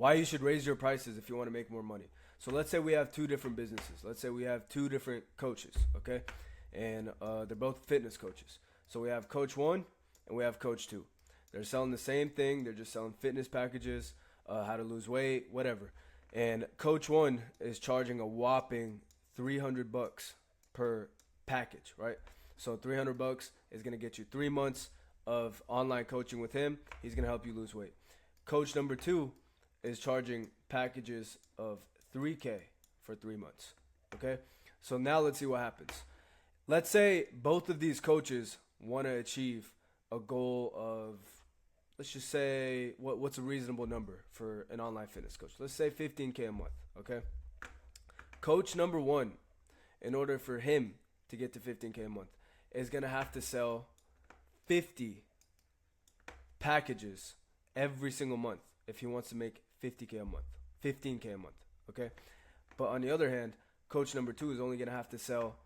why you should raise your prices if you want to make more money. So let's say we have two different businesses. Let's say we have two different coaches, okay? And they're both fitness coaches. So we have Coach 1 and we have Coach 2. They're selling the same thing. They're just selling fitness packages, how to lose weight, whatever. And Coach 1 is charging a whopping $300 per package, right? So $300 is going to get you 3 months of online coaching with him. He's going to help you lose weight. Coach number 2 is charging packages of $3K for 3 months, okay? So now let's see what happens. Let's say both of these coaches want to achieve a goal of, let's just say, what's a reasonable number for an online fitness coach? Let's say $15K a month, okay? Coach number 1, in order for him to get to $15K a month, is going to have to sell 50 packages every single month if he wants to make 50K a month, 15K a month, okay? But on the other hand, coach number 2 is only going to have to sell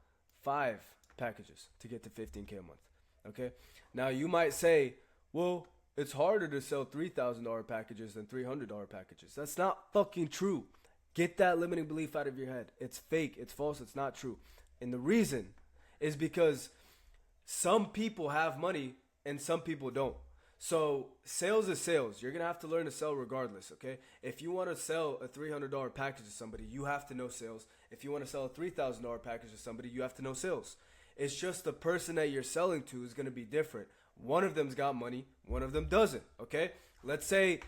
5 packages to get to 15K a month, okay? Now you might say, well, it's harder to sell $3,000 packages than $300 packages. That's not fucking true. Get that limiting belief out of your head. It's fake, it's false, it's not true. And the reason is because some people have money and some people don't. So sales is sales. You're going to have to learn to sell regardless, okay? If you want to sell a $300 package to somebody, you have to know sales. If you want to sell a $3,000 package to somebody, you have to know sales. It's just the person that you're selling to is going to be different. One of them's got money, one of them doesn't, okay? Let's say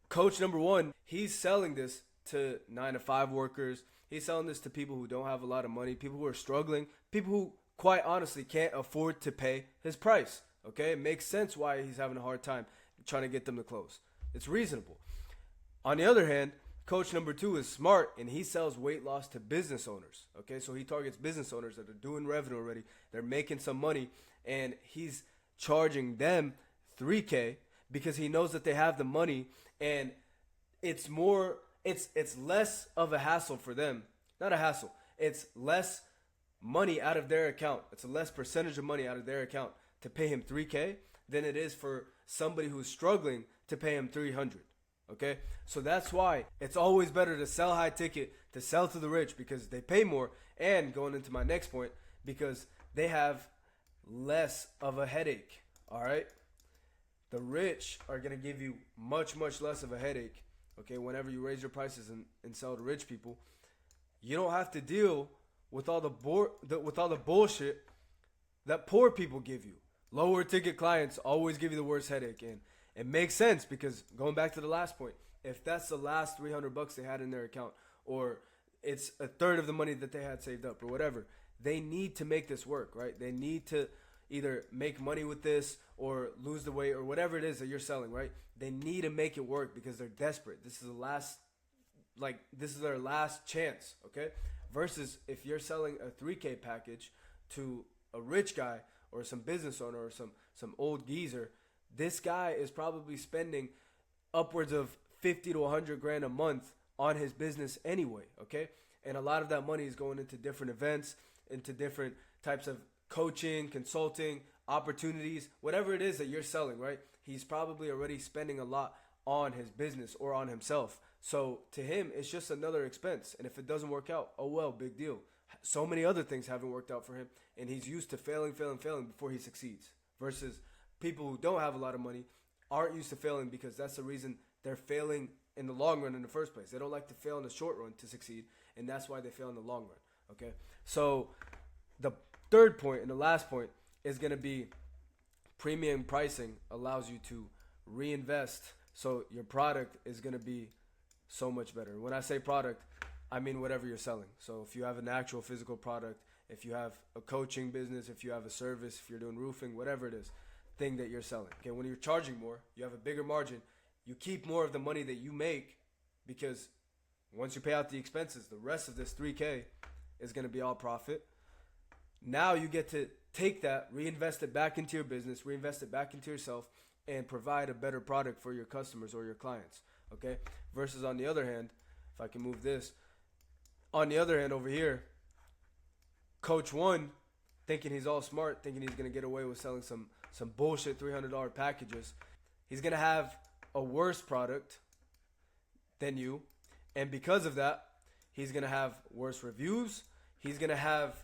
coach number 1, he's selling this to 9-to-5 workers. He's selling this to people who don't have a lot of money, people who are struggling, people who quite honestly can't afford to pay his price. Okay, it makes sense why he's having a hard time trying to get them to close. It's reasonable. On the other hand, coach number 2 is smart and he sells weight loss to business owners. Okay, so he targets business owners that are doing revenue already. They're making some money and he's charging them $3K because he knows that they have the money and it's less of a hassle for them. Not a hassle. It's less money out of their account. It's a less percentage of money out of their account to pay him $3K than it is for somebody who's struggling to pay him $300. Okay? So that's why it's always better to sell high ticket, to sell to the rich because they pay more, and going into my next point, because they have less of a headache. All right? The rich are going to give you much, much less of a headache. Okay? Whenever you raise your prices and sell to rich people, you don't have to deal with all the bullshit that poor people give you. Lower ticket clients always give you the worst headache, and it makes sense because going back to the last point, if that's the last $300 they had in their account, or it's a third of the money that they had saved up, or whatever, they need to make this work, right? They need to either make money with this or lose the weight or whatever it is that you're selling, right? They need to make it work because they're desperate. This is their last chance, okay? Versus if you're selling a 3K package to a rich guy or some business owner or some old geezer, this guy is probably spending upwards of 50 to 100 grand a month on his business anyway, okay? And a lot of that money is going into different events, into different types of coaching, consulting, opportunities, whatever it is that you're selling, right? He's probably already spending a lot on his business or on himself. So to him, it's just another expense. And if it doesn't work out, oh well, big deal. So many other things haven't worked out for him, and he's used to failing before he succeeds. Versus people who don't have a lot of money aren't used to failing because that's the reason they're failing in the long run in the first place. They don't like to fail in the short run to succeed, and that's why they fail in the long run. Okay? So the third point and the last point is going to be premium pricing allows you to reinvest. So your product is going to be so much better. When I say product, I mean whatever you're selling. So if you have an actual physical product, if you have a coaching business, if you have a service, if you're doing roofing, whatever it is, thing that you're selling. Okay, when you're charging more, you have a bigger margin. You keep more of the money that you make because once you pay out the expenses, the rest of this 3K is going to be all profit. Now you get to take that, reinvest it back into your business, reinvest it back into yourself, and provide a better product for your customers or your clients. Okay? Versus on the other hand, if I can move this, on the other hand over here, Coach 1, thinking he's all smart, thinking he's going to get away with selling some bullshit $300 packages, he's going to have a worse product than you. And because of that, he's going to have worse reviews. He's going to have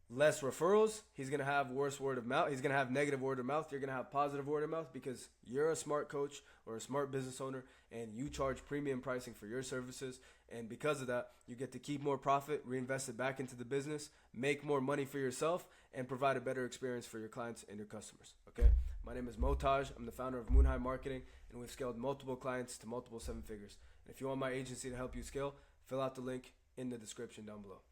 less referrals. He's going to have worse word of mouth. He's going to have negative word of mouth. You're going to have positive word of mouth because you're a smart coach or a smart business owner and you charge premium pricing for your services. And because of that, you get to keep more profit, reinvest it back into the business, make more money for yourself, and provide a better experience for your clients and your customers. Okay? My name is Motaj. I'm the founder of Moon High Marketing, and we've scaled multiple clients to multiple seven figures. And if you want my agency to help you scale, fill out the link in the description down below.